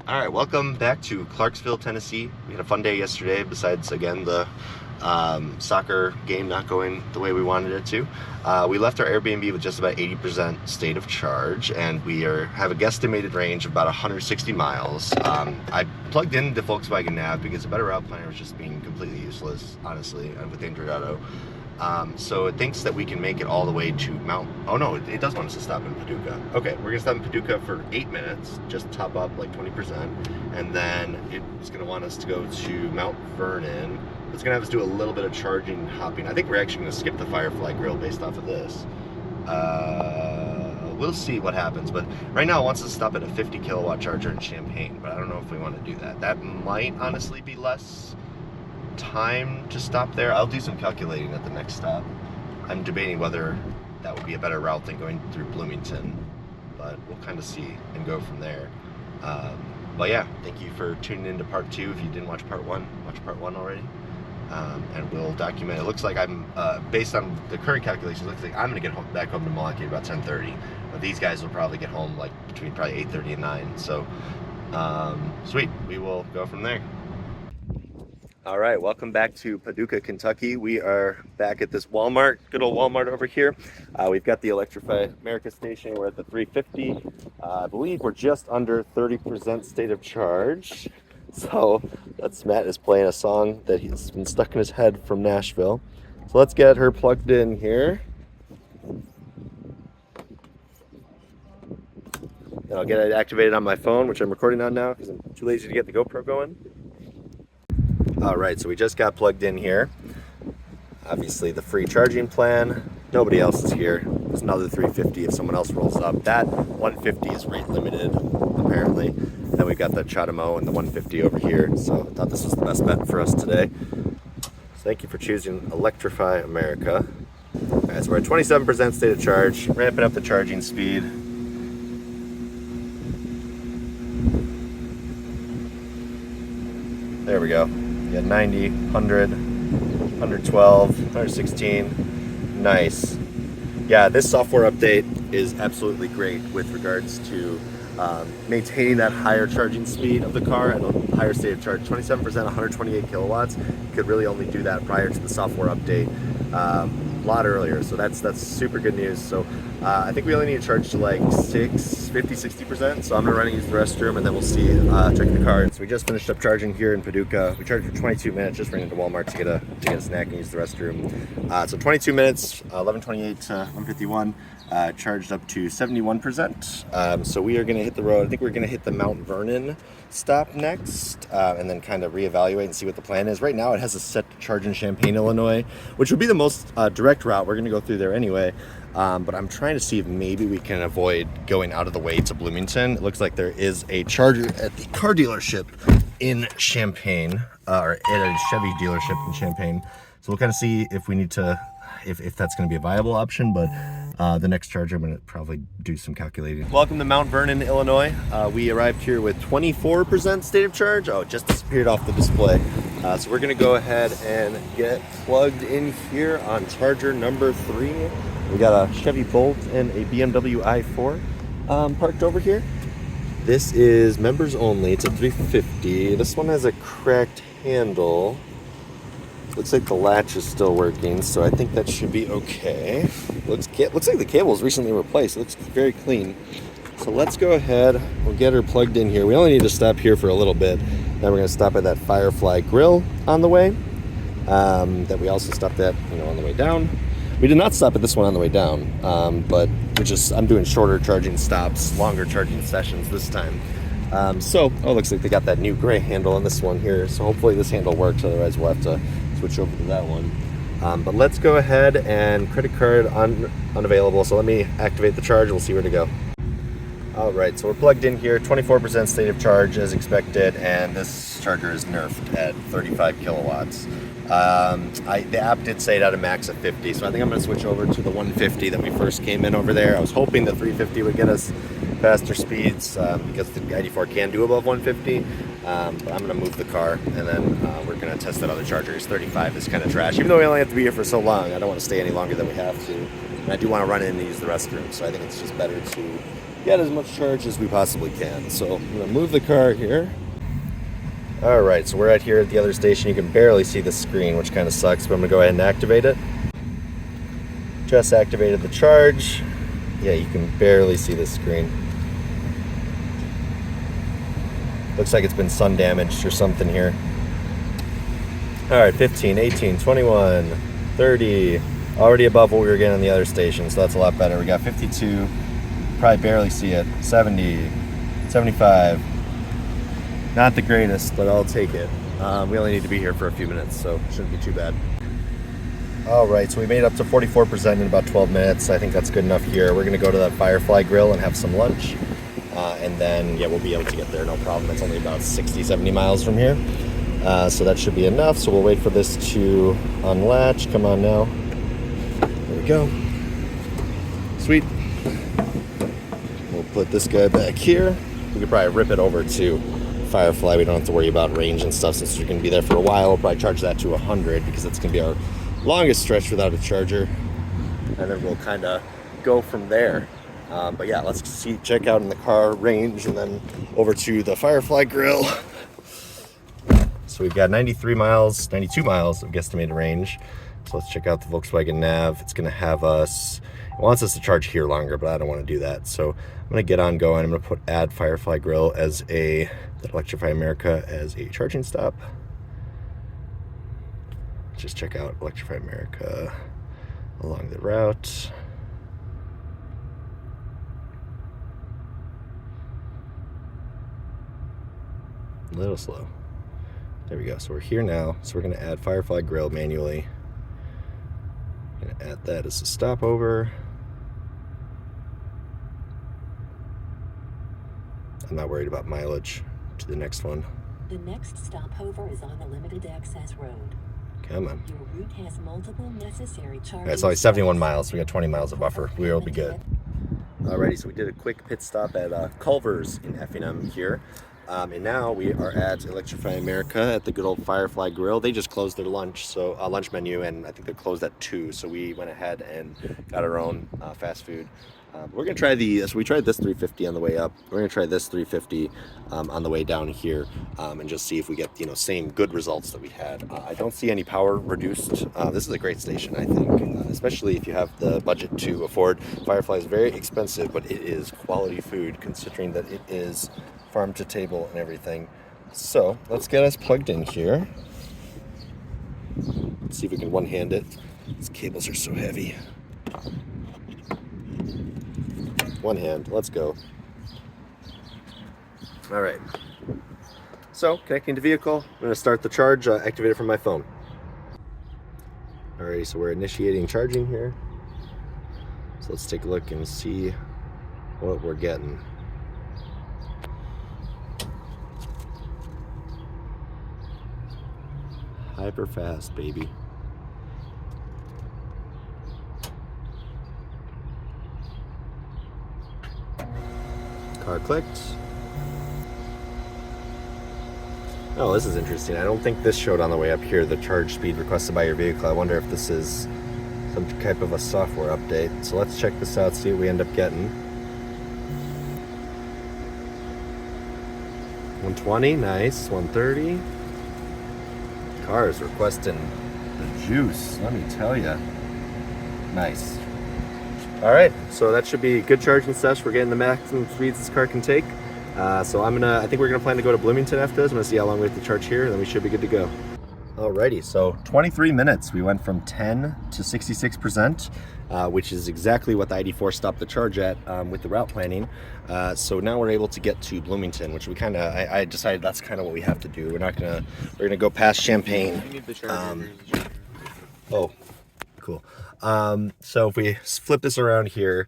All right, welcome back to Clarksville, Tennessee. We had a fun day yesterday, besides, again, the soccer game not going the way we wanted it to. We left our Airbnb with just about 80% state of charge, and have a guesstimated range of about 160 miles. I plugged in the Volkswagen Nav because the better route planner was just being completely useless, honestly, with Android Auto. So it thinks that we can make it all the way to Mount... Oh no, it does want us to stop in Paducah. Okay, we're gonna stop in Paducah for 8 minutes, just top up like 20%, and then it's gonna want us to go to Mount Vernon. It's gonna have us do a little bit of charging, hopping. I think we're actually gonna skip the Firefly Grill based off of this. We'll see what happens, but right now it wants us to stop at a 50 kilowatt charger in Champaign, but I don't know if we want to do that. That might honestly be less time to stop there. I'll do some calculating at the next stop. I'm debating whether that would be a better route than going through Bloomington, but we'll kind of see and go from there. But yeah, thank you for tuning in to part 2. If you didn't watch part 1, watch part 1 already. And we'll document. It looks like I'm, based on the current calculations, it looks like I'm going to get back home to Milwaukee at about 10:30. But these guys will probably get home like between probably 8:30 and 9. So, sweet. We will go from there. All right, welcome back to Paducah, Kentucky. We are back at this Walmart, good old Walmart over here. We've got the Electrify America station. We're at the 350. I believe we're just under 30% state of charge. So Matt is playing a song that he's been stuck in his head from Nashville. So let's get her plugged in here. And I'll get it activated on my phone, which I'm recording on now because I'm too lazy to get the GoPro going. All right, so we just got plugged in here. Obviously the free charging plan. Nobody else is here. There's another 350 if someone else rolls up. That 150 is rate limited, apparently. Then we've got the Chatamo and the 150 over here. So I thought this was the best bet for us today. So thank you for choosing Electrify America. All right, so we're at 27% state of charge, ramping up the charging speed. There we go. Yeah, 90, 100, 112, 116. Nice. Yeah, this software update is absolutely great with regards to maintaining that higher charging speed of the car and a higher state of charge. 27%, 128 kilowatts. You could really only do that prior to the software update a lot earlier. So that's super good news. So I think we only need to charge to like 50-60%. So I'm gonna run and use the restroom, and then we'll see, check the car. So we just finished up charging here in Paducah. We charged for 22 minutes, just ran into Walmart to get a snack and use the restroom. So 22 minutes, 11:28 to 1:51. Charged up to 71%. So we are going to hit the road. I think we're going to hit the Mount Vernon stop next, and then kind of reevaluate and see what the plan is. Right now it has a set to charge in Champaign, Illinois, which would be the most direct route. We're going to go through there anyway. But I'm trying to see if maybe we can avoid going out of the way to Bloomington. It looks like there is a charger at the car dealership in Champaign, or at a Chevy dealership in Champaign. So we'll kind of see if we need to, if that's going to be a viable option, but the next charger, I'm going to probably do some calculating. Welcome to Mount Vernon, Illinois. We arrived here with 24% state of charge. Oh, it just disappeared off the display. So we're going to go ahead and get plugged in here on charger number 3. We got a Chevy Bolt and a BMW i4 parked over here. This is members only. It's a 350. This one has a cracked handle. Looks like the latch is still working, so I think that should be okay. Looks like the cable was recently replaced. It looks very clean. So let's go ahead. We'll get her plugged in here. We only need to stop here for a little bit. Then we're going to stop at that Firefly Grill on the way. That we also stopped at, on the way down. We did not stop at this one on the way down, but I'm doing shorter charging stops, longer charging sessions this time. Looks like they got that new gray handle on this one here. So hopefully this handle works. Otherwise, we'll have to switch over to that one. But let's go ahead, and credit card unavailable. So let me activate the charge. We'll see where to go. All right, so we're plugged in here, 24% state of charge as expected, and this charger is nerfed at 35 kilowatts. The app did say it had a max of 50, so I think I'm going to switch over to the 150 that we first came in over there. I was hoping the 350 would get us faster speeds because the ID4 can do above 150, but I'm going to move the car, and then we're going to test that other charger. 35 is kind of trash. Even though we only have to be here for so long, I don't want to stay any longer than we have to, and I do want to run in and use the restroom, so I think it's just better to get as much charge as we possibly can. So I'm gonna move the car here. All right, so we're at here at the other station. You can barely see the screen, which kind of sucks, but I'm gonna go ahead and activate it. Just activated the charge. Yeah, you can barely see the screen. Looks like it's been sun damaged or something here. All right, 15, 18, 21, 30. Already above what we were getting on the other station, so that's a lot better. We got 52, probably barely see it. 70, 75. Not the greatest, but I'll take it. We only need to be here for a few minutes, so it shouldn't be too bad. All right, so we made up to 44% in about 12 minutes. I think that's good enough here. We're gonna go to that Firefly Grill and have some lunch. And then, yeah, we'll be able to get there, no problem. It's only about 60, 70 miles from here. So that should be enough. So we'll wait for this to unlatch. Come on now. There we go. Sweet. We'll put this guy back here. We could probably rip it over to Firefly. We don't have to worry about range and stuff since we're going to be there for a while. We'll probably charge that to 100 because that's going to be our longest stretch without a charger. And then we'll kind of go from there. But yeah, let's check out in the car range and then over to the Firefly Grill. So we've got 92 miles of guesstimated range. So let's check out the Volkswagen Nav. It's going to have us, it wants us to charge here longer, but I don't want to do that. So I'm going to get on going. I'm going to add Firefly Grill as Electrify America as a charging stop. Just check out Electrify America along the route. A little slow. There we go. So we're here now. So we're going to add Firefly Grill manually. Going to add that as a stopover. I'm not worried about mileage. To the next one. The next stopover is on the limited access road. Come on. Your route has multiple necessary charging. It's only 71 miles. So we got 20 miles of buffer. We'll be good. Alrighty, so we did a quick pit stop at Culver's in Effingham here. And now we are at Electrify America at the good old Firefly Grill. They just closed their lunch menu, and I think they're closed at 2. So we went ahead and got our own fast food. We're gonna try so we tried this 350 on the way up. We're gonna try this 350 on the way down here, and just see if we get same good results that we had. I don't see any power reduced. This is a great station, I think, especially if you have the budget to afford. Firefly is very expensive, but it is quality food considering that it is farm to table and everything. So let's get us plugged in here. Let's see if we can one-hand it. These cables are so heavy. One hand, let's go. All right. So connecting to vehicle, I'm gonna start the charge, activate it from my phone. All right, so we're initiating charging here. So let's take a look and see what we're getting. Hyper fast, baby. Car clicked. Oh, this is interesting. I don't think this showed on the way up here, the charge speed requested by your vehicle. I wonder if this is some type of a software update. So let's check this out, see what we end up getting. 120, nice. 130. Car is requesting the juice, let me tell you. Nice. All right, so that should be a good charging sesh. We're getting the maximum speeds this car can take. So I think we're gonna plan to go to Bloomington after this. I'm gonna see how long we have to charge here, and then we should be good to go. Alrighty, so 23 minutes. We went from 10 to 66%, which is exactly what the ID4 stopped the charge at with the route planning. So now we're able to get to Bloomington, which we I decided that's kind of what we have to do. We're gonna go past Champaign. Oh, cool. So if we flip this around here,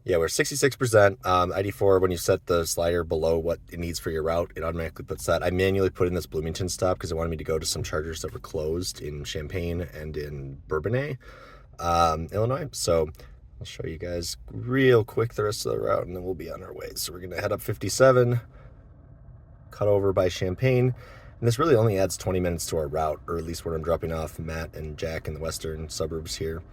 yeah, we're 66%. ID4, when you set the slider below what it needs for your route, it automatically puts that. I manually put in this Bloomington stop because it wanted me to go to some chargers that were closed in Champaign and in Bourbonnais, Illinois. So I'll show you guys real quick the rest of the route, and then we'll be on our way. So we're going to head up 57, cut over by Champaign. And this really only adds 20 minutes to our route, or at least where I'm dropping off Matt and Jack in the western suburbs here.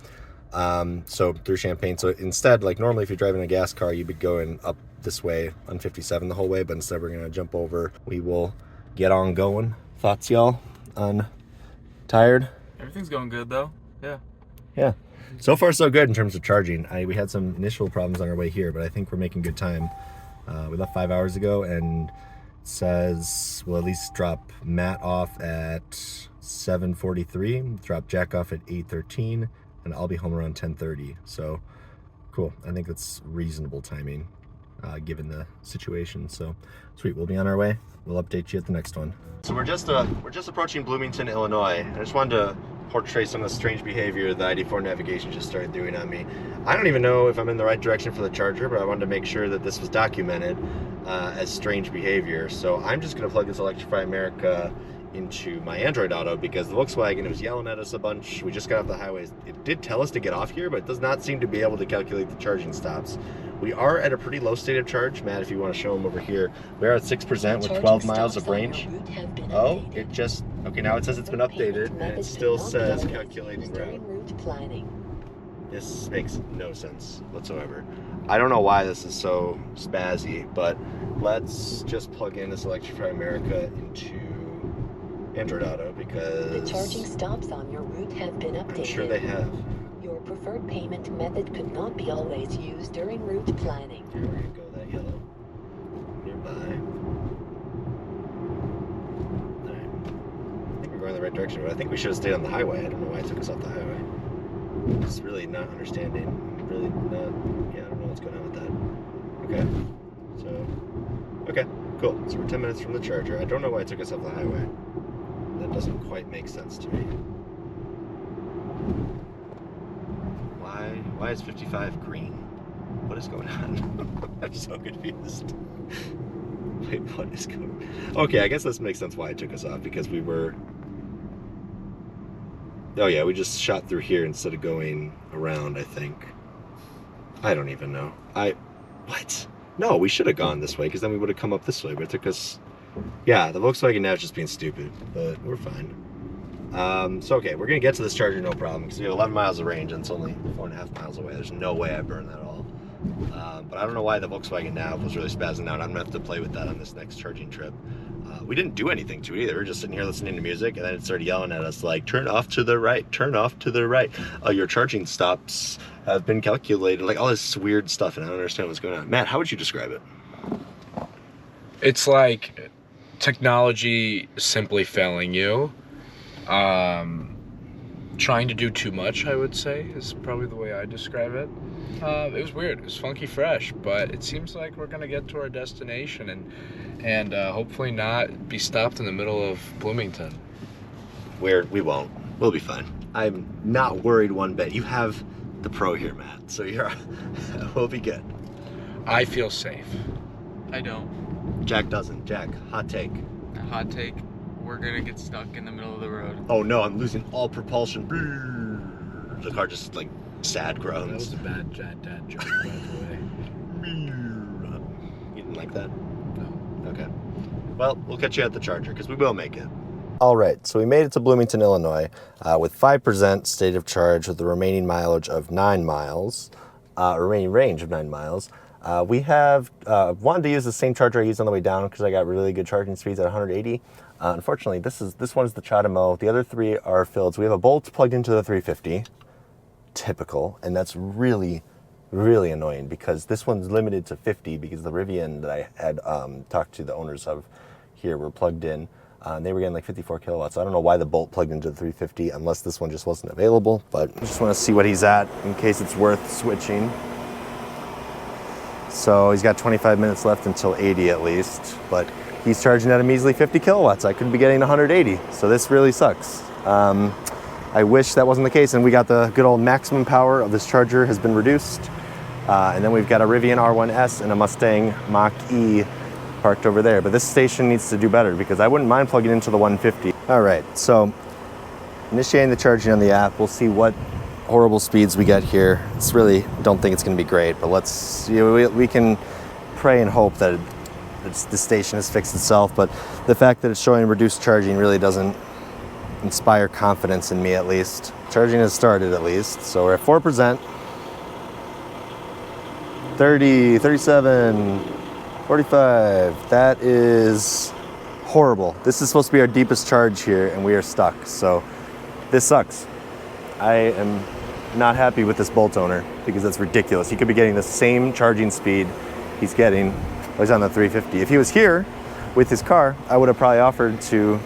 So through Champaign. So instead, like normally if you're driving a gas car, you'd be going up this way on 57 the whole way, but instead we're gonna jump over. We will get on going. Thoughts, y'all, on Tired? Everything's going good though. Yeah. So far so good in terms of charging. We had some initial problems on our way here, but I think we're making good time. We left 5 hours ago, and it says we'll at least drop Matt off at 7:43, drop Jack off at 8:13, and I'll be home around 10:30. So cool. I think that's reasonable timing given the situation. So sweet. We'll be on our way. We'll update you at the next one. So we're just approaching Bloomington, Illinois. I just wanted to portray some of the strange behavior the ID4 navigation just started doing on me. I don't even know if I'm in the right direction for the charger, but I wanted to make sure that this was documented as strange behavior. So I'm just going to plug this Electrify America into my Android Auto because the Volkswagen was yelling at us a bunch. We just got off the highways. It did tell us to get off here, but it does not seem to be able to calculate the charging stops. We are at a pretty low state of charge. Matt, if you want to show them over here, we're at 6% with 12 miles of range. Oh, it just, okay, now it says it's been updated and it still says calculating route. This makes no sense whatsoever. I don't know why this is so spazzy, but let's just plug in this Electrify America into Android Auto because The charging stops on your route have been updated. I'm sure they have. Your preferred payment method could not be always used during route planning. Here we go, that yellow. Nearby. Alright. I think we're going the right direction, but I think we should have stayed on the highway. I don't know why it took us off the highway. Just really not understanding. Really not, yeah, I don't know what's going on with that. Okay. So, okay, cool. So we're 10 minutes from the charger. I don't know why it took us off the highway. That doesn't quite make sense to me. Why is 55 green? What is going on? I'm so confused. Wait, what is going on? Okay, I guess this makes sense why it took us off, because we were... Oh yeah, we just shot through here instead of going around, I think. I don't even know. What? No, we should have gone this way, because then we would have come up this way, but it took us... Yeah, the Volkswagen now is just being stupid, but we're fine. So okay, we're gonna get to this charger no problem because we have 11 miles of range and it's only 4.5 miles away. There's no way I burn that all. But I don't know why the Volkswagen Nav was really spazzing out. I'm gonna have to play with that on this next charging trip. We didn't do anything to it either. We were just sitting here listening to music, and then it started yelling at us like, turn off to the right, turn off to the right. Your charging stops have been calculated, like all this weird stuff, and I don't understand what's going on. Matt, how would you describe it? It's like technology simply failing you. Trying to do too much, I would say, is probably the way I describe it. It was weird. It was funky fresh, but it seems like we're gonna get to our destination and hopefully not be stopped in the middle of Bloomington. Weird. We won't. We'll be fine. I'm not worried one bit. You have the Pro here, Matt, so we'll be good. I feel safe. I don't. Jack doesn't. Jack, hot take. Hot take. We're gonna get stuck in the middle of the road. Oh no, I'm losing all propulsion. The car just like sad groans. That was a bad dad joke, by the way. You didn't like that? No. Okay. Well, we'll catch you at the charger because we will make it. All right, so we made it to Bloomington, Illinois with 5% state of charge with the remaining mileage of 9 miles, remaining range of 9 miles. We have wanted to use the same charger I used on the way down because I got really good charging speeds at 180. Unfortunately, this one is the CHAdeMO. The other 3 are filled. So we have a Bolt plugged into the 350, typical, and that's really, really annoying because this one's limited to 50 because the Rivian that I had talked to the owners of here were plugged in. They were getting like 54 kilowatts. So I don't know why the Bolt plugged into the 350 unless this one just wasn't available, but I just want to see what he's at in case it's worth switching. So he's got 25 minutes left until 80 at least, but he's charging at a measly 50 kilowatts. I could be getting 180, so this really sucks. I wish that wasn't the case, and we got the good old maximum power of this charger has been reduced. And then we've got a Rivian R1S and a Mustang Mach-E parked over there. But this station needs to do better because I wouldn't mind plugging into the 150. All right, so initiating the charging on the app. We'll see what horrible speeds we get here. It's really, don't think it's gonna be great, but let's, we can pray and hope that the station has fixed itself, but the fact that it's showing reduced charging really doesn't inspire confidence in me at least. Charging has started at least, so we're at 4%. 30, 37, 45. That is horrible. This is supposed to be our deepest charge here, and we are stuck. So this sucks. I am not happy with this Bolt owner because that's ridiculous. He could be getting the same charging speed he's getting. Well, he's on the 350. If he was here with his car, I would have probably offered to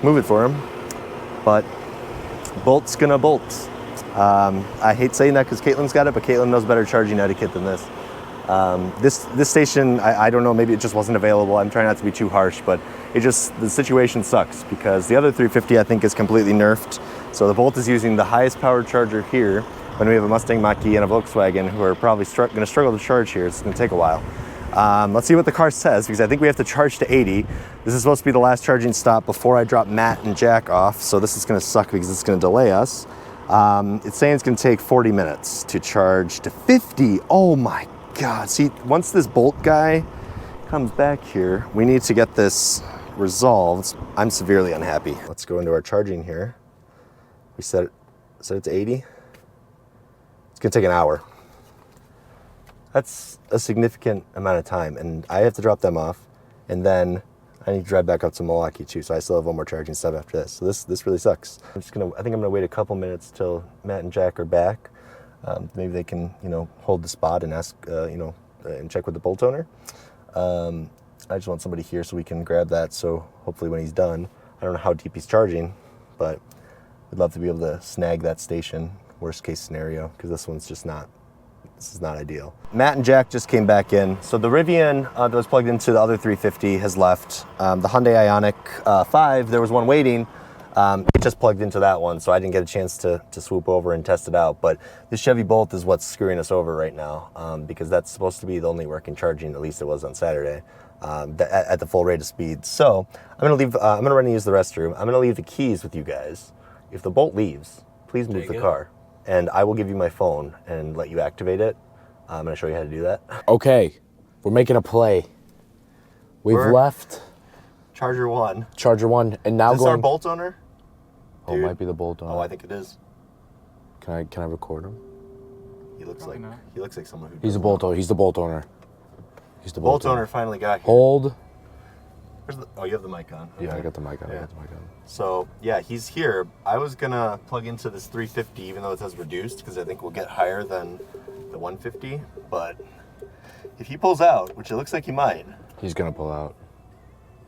move it for him. But Bolt's gonna bolt. I hate saying that because Caitlin's got it, but Caitlin knows better charging etiquette than this. This station, I don't know, maybe it just wasn't available. I'm trying not to be too harsh, but the situation sucks because the other 350 I think is completely nerfed. So the Bolt is using the highest powered charger here when we have a Mustang Mach-E and a Volkswagen who are probably going to struggle to charge here. It's going to take a while. Let's see what the car says because I think we have to charge to 80. This is supposed to be the last charging stop before I drop Matt and Jack off. So this is going to suck because it's going to delay us. It's saying it's going to take 40 minutes to charge to 50. Oh my God. See, once this Bolt guy comes back here, we need to get this resolved. I'm severely unhappy. Let's go into our charging here. We set it to 80. It's going to take an hour. That's a significant amount of time, and I have to drop them off, and then I need to drive back up to Milwaukee too, so I still have one more charging stop after this. So this really sucks. I think I'm gonna wait a couple minutes till Matt and Jack are back. Maybe they can, hold the spot and ask, and check with the Bolt owner. I just want somebody here so we can grab that. So hopefully when he's done, I don't know how deep he's charging, but we'd love to be able to snag that station. Worst case scenario, because this is not ideal. Matt and Jack just came back in. So the Rivian that was plugged into the other 350 has left. The Hyundai Ioniq 5, there was one waiting. It just plugged into that one, so I didn't get a chance to swoop over and test it out. But the Chevy Bolt is what's screwing us over right now because that's supposed to be the only working charging, at least it was on Saturday, at the full rate of speed. So I'm gonna run and use the restroom. I'm gonna leave the keys with you guys. If the Bolt leaves, please move the car. And I will give you my phone and let you activate it. I'm gonna show you how to do that. Okay, we're making a play. We're left Charger 1. Charger 1, and now Is this our Bolt owner? Oh, it might be the Bolt owner. Oh, I think it is. Can I record him? He looks like someone who. He's a Bolt owner. He's the Bolt owner. He's the Bolt owner finally got here. Hold. You have the mic on. Yeah, Okay. I got the mic on. Yeah. I got the mic on. So yeah, he's here. I was gonna plug into this 350, even though it says reduced, because I think we'll get higher than the 150. But if he pulls out, which it looks like he might, He's gonna pull out.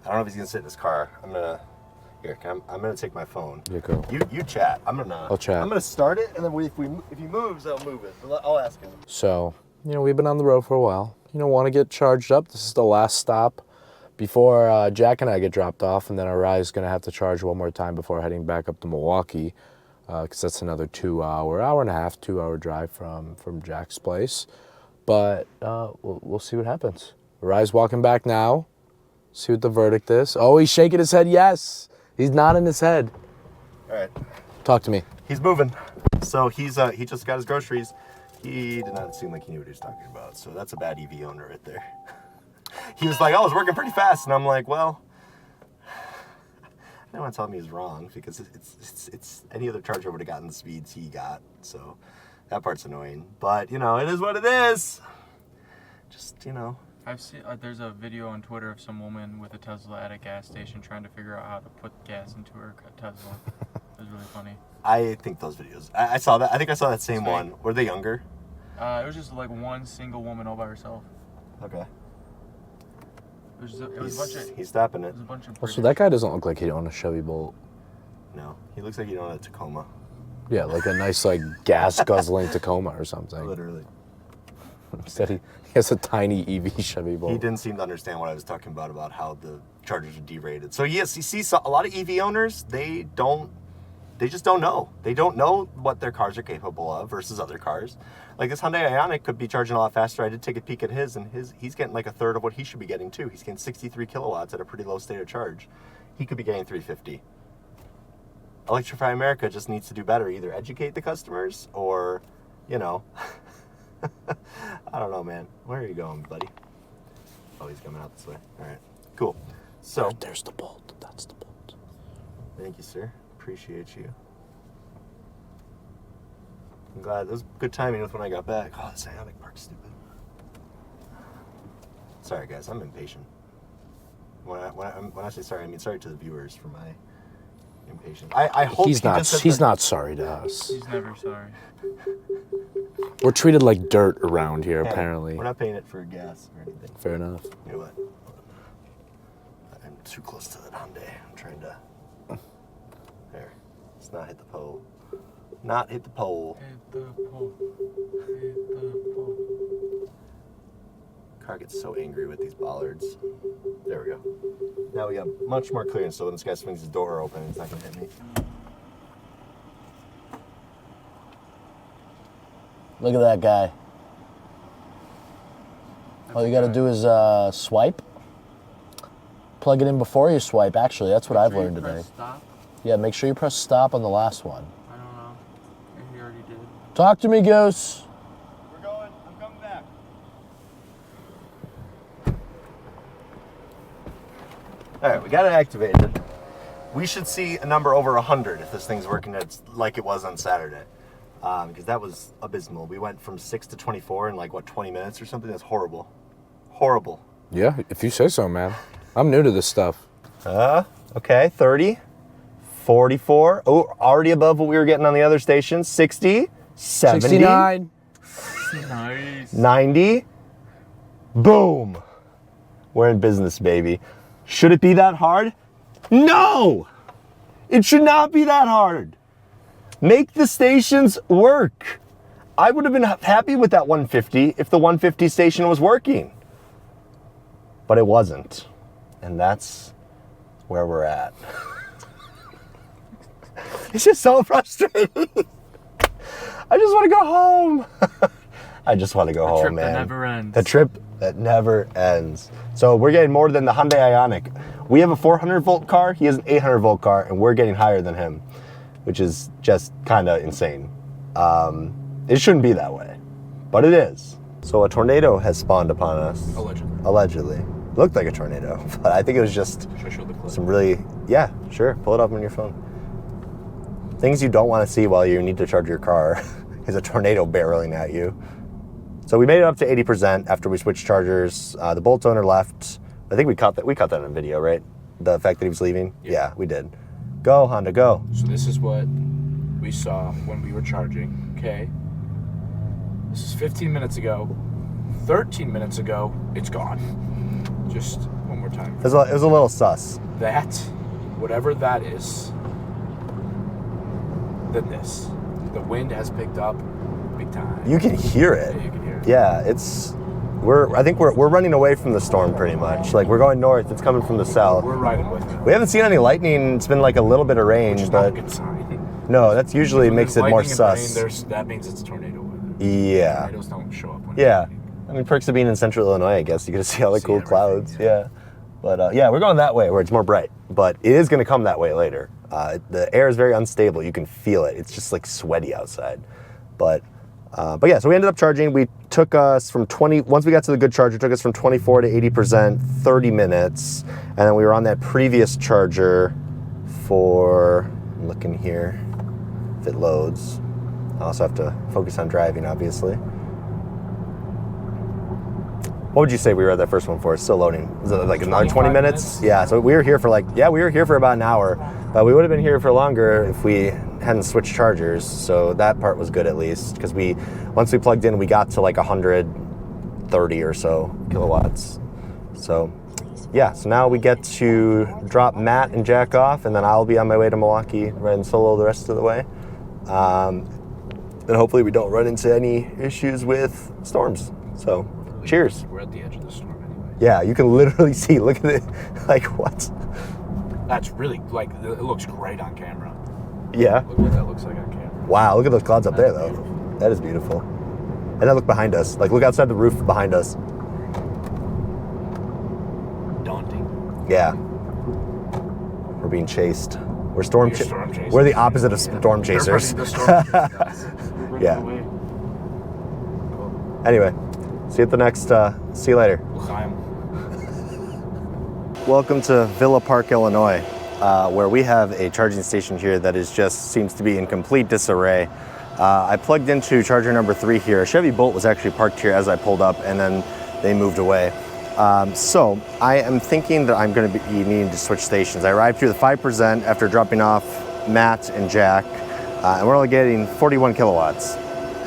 I don't know if he's gonna sit in his car. I'm gonna take my phone. Yeah, go. You chat. I'll chat. I'm gonna start it, and then if he moves, I'll move it. I'll ask him. So, we've been on the road for a while. Want to get charged up. This is the last stop before Jack and I get dropped off, and then Arai's going to have to charge one more time before heading back up to Milwaukee, because that's another 2 hour and a half, 2 hour drive from Jack's place. But we'll see what happens. Arai's walking back now. See what the verdict is. Oh, he's shaking his head yes. He's nodding his head. All right. Talk to me. He's moving. So he just got his groceries. He did not seem like he knew what he was talking about. So that's a bad EV owner right there. He was like, "Oh, it's working pretty fast," and I'm like, "Well, I don't want to tell him he's wrong because it's any other charger would have gotten the speeds he got. So that part's annoying. But it is what it is. Just I've seen there's a video on Twitter of some woman with a Tesla at a gas station trying to figure out how to put gas into her Tesla. It was really funny. I think those videos. I saw that. I think I saw that same one. Were they younger? It was just like one single woman all by herself. Okay. It was a bunch of. He's stopping it. It was a bunch of. Also, that guy doesn't look like he'd own a Chevy Bolt. No, he looks like he owned a Tacoma. Yeah, like a nice gas guzzling Tacoma or something. Literally. Instead, he has a tiny EV Chevy Bolt. He didn't seem to understand what I was talking about how the chargers are derated. So yes, you see a lot of EV owners, they just don't know. They don't know what their cars are capable of versus other cars. Like this Hyundai Ioniq could be charging a lot faster. I did take a peek at his, and he's getting like a third of what he should be getting too. He's getting 63 kilowatts at a pretty low state of charge. He could be getting 350. Electrify America just needs to do better. Either educate the customers or, I don't know, man. Where are you going, buddy? Oh, he's coming out this way. All right, cool. So there's the Bolt. That's the Bolt. Thank you, sir. appreciate you. I'm glad. It was good timing with when I got back. Oh, this Ionic Park's stupid. Sorry, guys. I'm impatient. When I say sorry, I mean sorry to the viewers for my impatience. I hope He's not sorry to us. He's never sorry. We're treated like dirt around here, apparently. We're not paying it for gas or anything. Fair enough. You know what? I'm too close to that Hyundai. I'm trying to... There. Let's not hit the pole. Not hit the pole. Hit the pole. Hit the pole. Car gets so angry with these bollards. There we go. Now we got much more clearance, so when this guy swings his door open, he's not gonna hit me. Look at that guy. All you got to do is swipe. Plug it in before you swipe. Actually, that's what I've learned today. Stop. Yeah, make sure you press stop on the last one. I don't know. He already did. Talk to me, Goose. We're going. I'm coming back. All right, we got it activated. We should see a number over 100 if this thing's working like it was on Saturday. Because that was abysmal. We went from 6 to 24 in like, what, 20 minutes or something? That's horrible. Horrible. Yeah, if you say so, man. I'm new to this stuff. Okay, 30, 44. Oh, already above what we were getting on the other stations. 60, 70. 69. Nice. 90. Boom. We're in business, baby. Should it be that hard? No! It should not be that hard. Make the stations work. I would have been happy with that 150 if the 150 station was working. But it wasn't. And that's where we're at. It's just so frustrating. I just want to go home. I just want to go home, man. The trip that never ends. The trip that never ends. So we're getting more than the Hyundai Ioniq. We have a 400 volt car. He has an 800 volt car, and we're getting higher than him, which is just kind of insane. It shouldn't be that way, but it is. So a tornado has spawned upon us. Allegedly. Looked like a tornado, but I think it was just some really, yeah, sure, pull it up on your phone. Things you don't want to see while you need to charge your car is a tornado barreling at you. So we made it up to 80% after we switched chargers. The Bolt owner left. I think we caught that in video, right? The fact that he was leaving? Yeah, we did. Go, Honda, go. So this is what we saw when we were charging, okay? This is 15 minutes ago. 13 minutes ago, it's gone. Just one more time. It was a little sus. That, whatever that is, then this. The wind has picked up big time. You can hear it. Yeah, you can hear it. Yeah, I think we're running away from the storm pretty much. Like, we're going north, it's coming from the south. We're riding with it. We haven't seen any lightning. It's been like a little bit of rain, Which is but not a good sign. no, that's usually When makes there's it more lightning and sus. rain, that means it's tornado weather. Yeah. Tornadoes don't show up when Yeah. it's raining. I mean, perks of being in central Illinois, I guess. You get to see all the See cool everything, clouds. yeah. Yeah. But yeah, we're going that way where it's more bright. But it is going to come that way later. The air is very unstable. You can feel it. It's just like sweaty outside. But yeah, so we ended up charging. We took us from 20, once we got to the good charger, took us from 24 to 80%, 30 minutes. And then we were on that previous charger for, I'm looking here, if it loads. I also have to focus on driving, obviously. What would you say we were at that first one for? It's still loading. Was it like another 20 minutes? Yeah, so we were here for about an hour. But we would have been here for longer if we hadn't switched chargers. So that part was good at least. Because once we plugged in, we got to like 130 or so kilowatts. So yeah, so now we get to drop Matt and Jack off. And then I'll be on my way to Milwaukee, riding solo the rest of the way. And hopefully we don't run into any issues with storms. So cheers. We're at the edge of the storm anyway. Yeah, you can literally see. Look at it. Like, what? That's really, like, it looks great on camera. Yeah. Look what that looks like on camera. Wow, look at those clouds up there, though. That is beautiful. And then look behind us. Like, look outside the roof behind us. Daunting. Yeah. We're being chased. We're storm chasers. We're the opposite of storm chasers. The storm chasers, guys. Yeah. Anyway, see you at the next, see you later. L'chaim. Welcome to Villa Park, Illinois. where we have a charging station here that is just seems to be in complete disarray. I plugged into charger number 3 here. A Chevy Bolt was actually parked here as I pulled up, and then they moved away. So I am thinking that I'm going to be needing to switch stations. I arrived here at 5% after dropping off Matt and Jack, and we're only getting 41 kilowatts.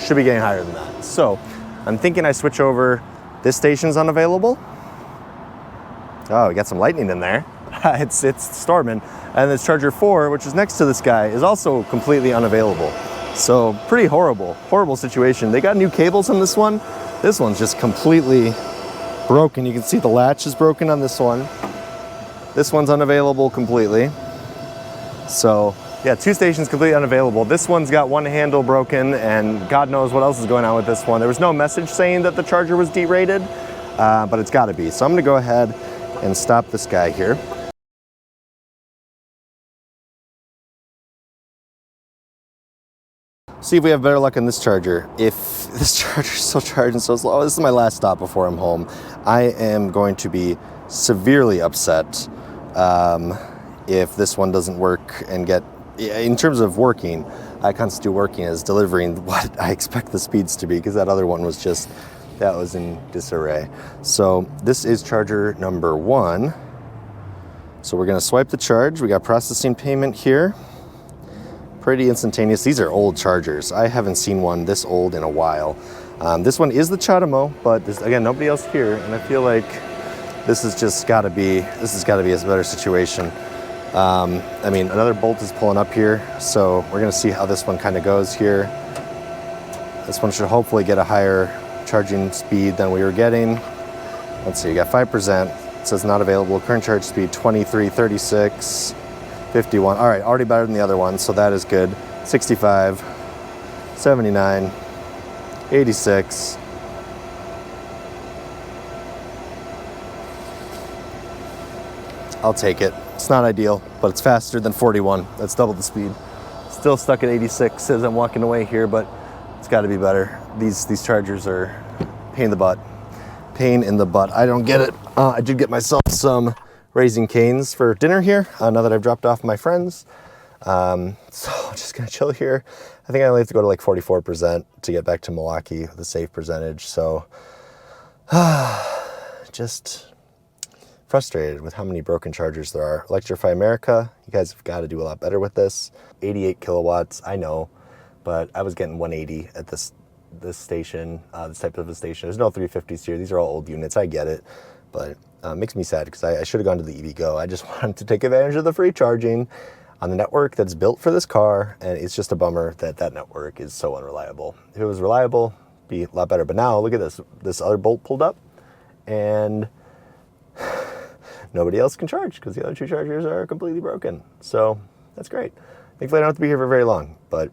Should be getting higher than that. So I'm thinking I switch over. This station's unavailable. Oh, we got some lightning in there. it's storming. And this charger 4, which is next to this guy, is also completely unavailable. So pretty horrible situation. They got new cables on this one. This one's just completely broken. You can see the latch is broken on this one. This one's unavailable completely. So yeah, 2 stations completely unavailable. This one's got one handle broken, and God knows what else is going on with this one. There was no message saying that the charger was derated, but it's gotta be. So I'm gonna go ahead and stop this guy here. See if we have better luck on this charger. If this charger is still charging so slow, this is my last stop before I'm home. I am going to be severely upset if this one doesn't work and get, in terms of working, I constitute working as delivering what I expect the speeds to be, because that other one was just, that was in disarray. So this is charger number 1. So we're gonna swipe the charge. We got processing payment here. Pretty instantaneous. These are old chargers. I haven't seen one this old in a while. This one is the CHAdeMO, but there's, again, nobody else here, and I feel like this has just gotta be, a better situation. I mean, another Bolt is pulling up here, so we're gonna see how this one kind of goes here. This one should hopefully get a higher charging speed than we were getting. Let's see, you got 5%. It says not available. Current charge speed 23, 36, 51. All right, already better than the other one, so that is good. 65, 79, 86. I'll take it. It's not ideal, but it's faster than 41. That's double the speed. Still stuck at 86 as I'm walking away here, but it's got to be better. These chargers are pain in the butt. Pain in the butt. I don't get it. I did get myself some Raising Cane's for dinner here, now that I've dropped off my friends. So I'm just gonna chill here. I think I only have to go to like 44% to get back to Milwaukee with a safe percentage. So just frustrated with how many broken chargers there are. Electrify America, you guys have got to do a lot better with this. 88 kilowatts, I know, but I was getting 180 at this station, this type of a station. There's no 350s here. These are all old units. I get it, but it makes me sad because I should have gone to the EVgo. I just wanted to take advantage of the free charging on the network that's built for this car, and it's just a bummer that that network is so unreliable. If it was reliable, it'd be a lot better. But now look at this. This other Bolt pulled up, and nobody else can charge because the other 2 chargers are completely broken. So that's great. Thankfully, I don't have to be here for very long, but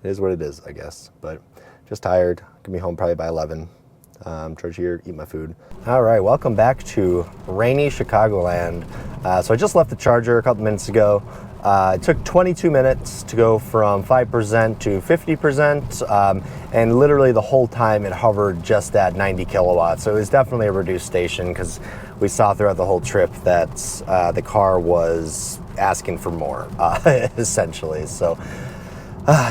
it is what it is, I guess. But just tired. Gonna be home probably by 11. Charge here, eat my food. All right, welcome back to rainy Chicagoland. So I just left the charger a couple minutes ago. It took 22 minutes to go from 5% to 50%, and literally the whole time it hovered just at 90 kilowatts. So it was definitely a reduced station because we saw throughout the whole trip that the car was asking for more, essentially. So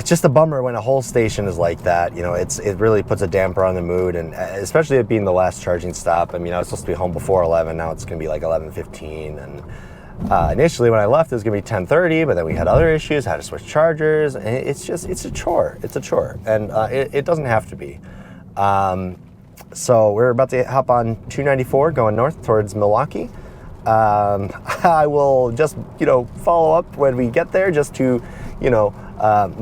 just a bummer when a whole station is like that. You know, it really puts a damper on the mood, and especially it being the last charging stop. I mean, I was supposed to be home before 11. Now it's going to be like 11:15, and initially when I left it was going to be 10:30, but then we had other issues, had to switch chargers, and it's a chore. It's a chore, and it doesn't have to be. So we're about to hop on 294 going north towards Milwaukee. I will just, follow up when we get there just to,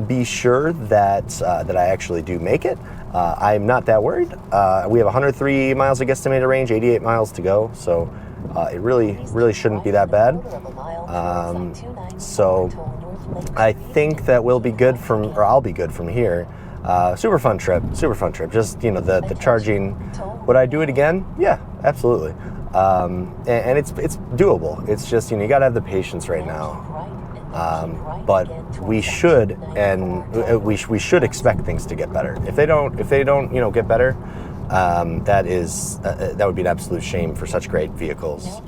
be sure that I actually do make it. I'm not that worried. We have 103 miles of guesstimated range, 88 miles to go, so it really shouldn't be that bad. So I think that we'll be good I'll be good from here. Super fun trip. Just, the charging. Would I do it again? Yeah, absolutely. And it's doable. It's just, you got to have the patience right now. But we should expect things to get better. If they don't, get better, that would be an absolute shame for such great vehicles.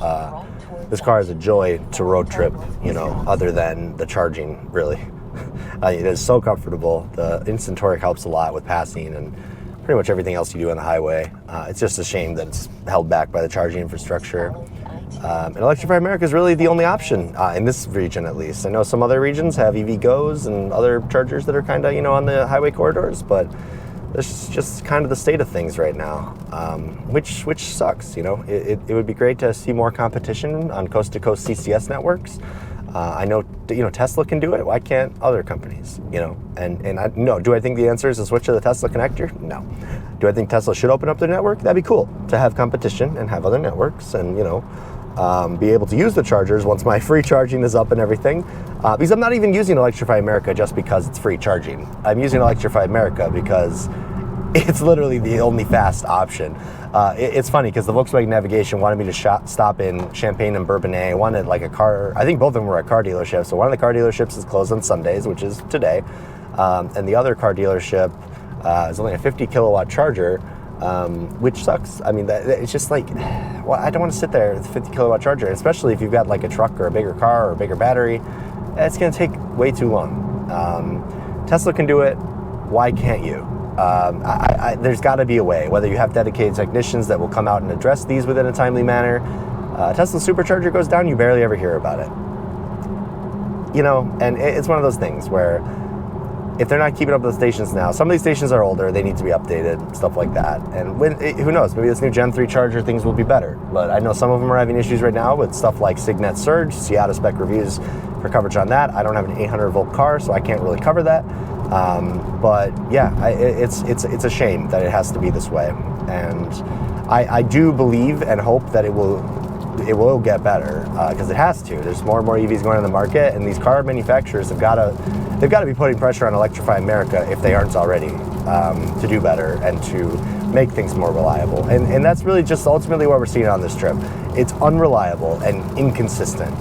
this car is a joy to road trip, you know, other than the charging, really. It is so comfortable. The instant torque helps a lot with passing and pretty much everything else you do on the highway. It's just a shame that it's held back by the charging infrastructure. And Electrify America is really the only option in this region, at least. I know some other regions have EVgo's and other chargers that are kind of, you know, on the highway corridors, but that's just kind of the state of things right now, which sucks. You know, it would be great to see more competition on coast-to-coast CCS networks. I know, you know, Tesla can do it. Why can't other companies? You know, and I no. Do I think the answer is to switch to the Tesla connector? No. Do I think Tesla should open up their network? That'd be cool to have competition and have other networks, and you know, be able to use the chargers once my free charging is up and everything. Because I'm not even using Electrify America just because it's free charging. I'm using Electrify America because it's literally the only fast option. It's funny because the Volkswagen Navigation wanted me to stop in Champaign and Bourbonnais. Wanted like a car, I think both of them were at car dealerships. So one of the car dealerships is closed on Sundays, which is today. And the other car dealership is only a 50 kilowatt charger, which sucks. I mean, it's just like, well, I don't want to sit there with a 50 kilowatt charger, especially if you've got like a truck or a bigger car or a bigger battery. It's going to take way too long. Tesla can do it. Why can't you? There's got to be a way, whether you have dedicated technicians that will come out and address these within a timely manner. Tesla supercharger goes down, you barely ever hear about it. You know, and it's one of those things where if they're not keeping up with the stations now, some of these stations are older, they need to be updated, stuff like that. And who knows, maybe this new Gen 3 charger, things will be better. But I know some of them are having issues right now with stuff like Signet Surge. See out of spec reviews for coverage on that. I don't have an 800 volt car, so I can't really cover that. But yeah, it's a shame that it has to be this way. And I do believe and hope that it will get better, because it has to. There's more and more EVs going on the market, and these car manufacturers have got to be putting pressure on Electrify America, if they aren't already, to do better and to make things more reliable. And that's really just ultimately what we're seeing on this trip. It's unreliable and inconsistent.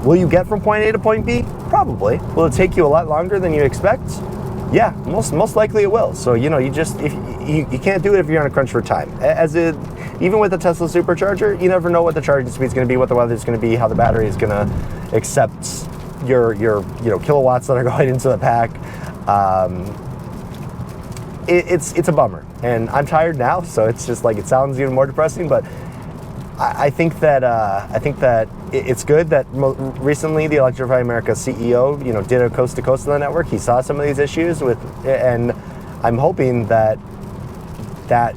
Will you get from point A to point B? Probably. Will it take you a lot longer than you expect? Yeah, most likely it will. So, you know, you can't do it if you're on a crunch for time. Even with the Tesla supercharger, you never know what the charging speed is going to be, what the weather is going to be, how the battery is going to accept your kilowatts that are going into the pack. It's a bummer, and I'm tired now, so it's just like, it sounds even more depressing. But I think that it's good that recently the Electrify America CEO, you know, did a coast to coast on the network. He saw some of these issues and I'm hoping that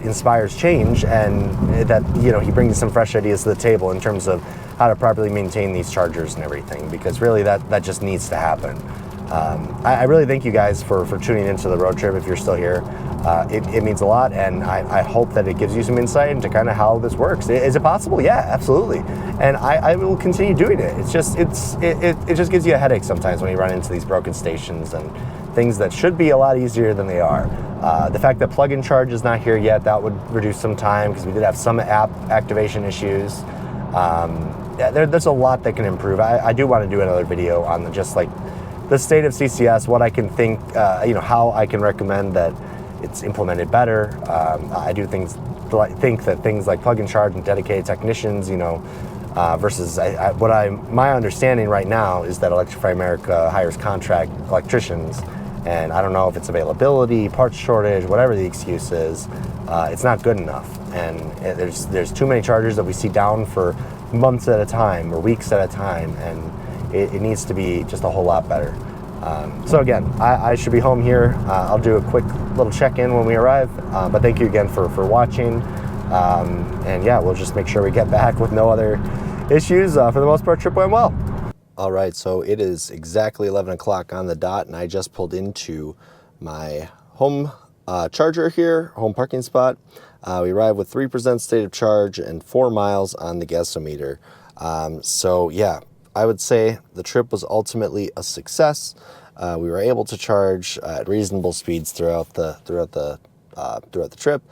inspires change, and that, you know, he brings some fresh ideas to the table in terms of how to properly maintain these chargers and everything, because really that just needs to happen. I really thank you guys for tuning into the road trip. If you're still here, it means a lot, and I hope that it gives you some insight into kind of how this works. Is it possible? Yeah, absolutely. And I will continue doing it. It just gives you a headache sometimes when you run into these broken stations and things that should be a lot easier than they are. The fact that plug-in charge is not here yet, that would reduce some time, because we did have some app activation issues. There's a lot that can improve. I do want to do another video on just like the state of CCS, what I can think, how I can recommend that it's implemented better. I do think that things like plug and charge and dedicated technicians, versus my understanding right now is that Electrify America hires contract electricians, and I don't know if it's availability, parts shortage, whatever the excuse is, it's not good enough. And there's too many chargers that we see down for months at a time or weeks at a time, and it needs to be just a whole lot better. So again, I should be home here. I'll do a quick little check-in when we arrive, but thank you again for watching. And yeah, we'll just make sure we get back with no other issues. For the most part, trip went well. All right, so it is exactly 11 o'clock on the dot, and I just pulled into my home charger here, home parking spot. We arrived with 3% state of charge and 4 miles on the gasometer. So yeah, I would say the trip was ultimately a success. We were able to charge at reasonable speeds throughout the trip.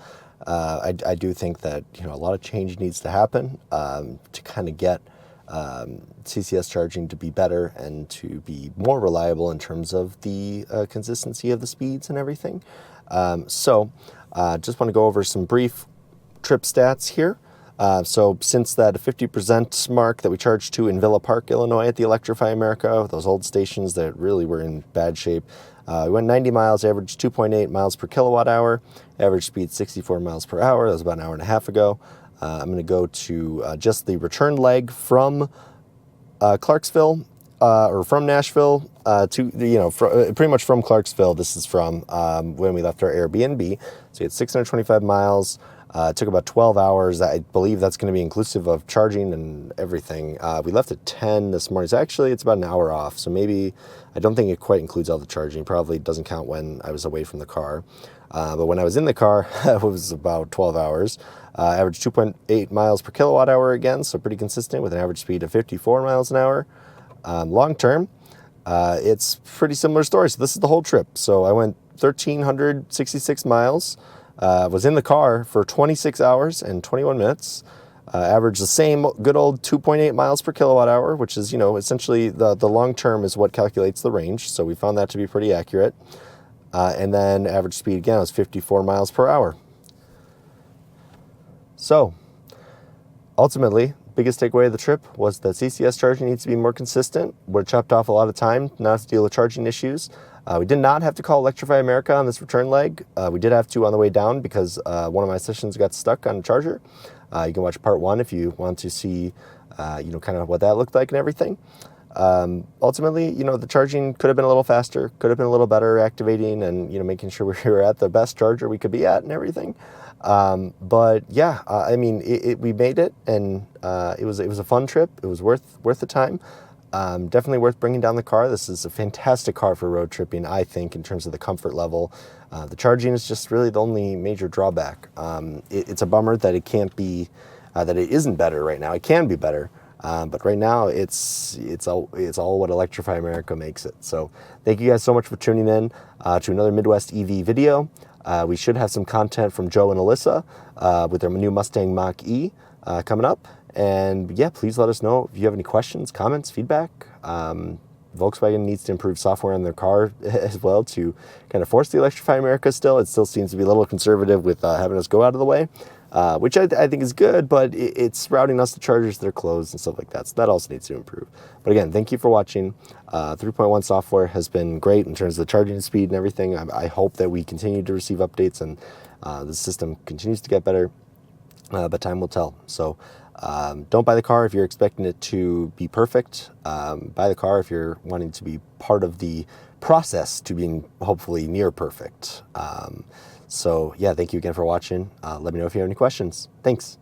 I do think that a lot of change needs to happen to kind of get CCS charging to be better and to be more reliable in terms of the consistency of the speeds and everything. So just want to go over some brief trip stats here. So since that 50% mark that we charged to in Villa Park, Illinois at the Electrify America, those old stations that really were in bad shape, we went 90 miles, averaged 2.8 miles per kilowatt hour, average speed 64 miles per hour. That was about an hour and a half ago. I'm going to go to just the return leg from Clarksville or from Nashville to, pretty much from Clarksville. This is from when we left our Airbnb. So we had 625 miles. It took about 12 hours. I believe that's going to be inclusive of charging and everything. We left at 10 this morning. So actually, it's about an hour off. So maybe, I don't think it quite includes all the charging. Probably doesn't count when I was away from the car. But when I was in the car, it was about 12 hours. Average 2.8 miles per kilowatt hour again, so pretty consistent with an average speed of 54 miles an hour. Long term, it's pretty similar story. So this is the whole trip. So I went 1,366 miles. Was in the car for 26 hours and 21 minutes. Averaged the same good old 2.8 miles per kilowatt hour, which is, essentially the long term is what calculates the range. So we found that to be pretty accurate. And then average speed again was 54 miles per hour. So ultimately, biggest takeaway of the trip was that CCS charging needs to be more consistent. We're chopped off a lot of time not to deal with charging issues. We did not have to call Electrify America on this return leg. We did have to on the way down because one of my sessions got stuck on a charger. You can watch part 1 if you want to see, kind of what that looked like and everything. Ultimately, the charging could have been a little faster, could have been a little better activating and, making sure we were at the best charger we could be at and everything. But yeah, we made it and it was a fun trip. It was worth the time. Definitely worth bringing down the car. This is a fantastic car for road tripping, I think, in terms of the comfort level. The charging is just really the only major drawback. It's a bummer that it can't be, that it isn't better right now. It can be better. But right now, it's all what Electrify America makes it. So thank you guys so much for tuning in to another Midwest EV video. We should have some content from Joe and Alyssa with their new Mustang Mach-E coming up. And yeah, please let us know if you have any questions, comments, feedback. Volkswagen needs to improve software on their car as well to kind of force the Electrify America still. It still seems to be a little conservative with having us go out of the way. Which I think is good, but it's routing us to chargers that are closed and stuff like that. So that also needs to improve. But again, thank you for watching. 3.1 software has been great in terms of the charging speed and everything. I hope that we continue to receive updates and the system continues to get better, but time will tell. So don't buy the car if you're expecting it to be perfect. Buy the car if you're wanting to be part of the process to being hopefully near perfect. So yeah, thank you again for watching. Let me know if you have any questions. Thanks.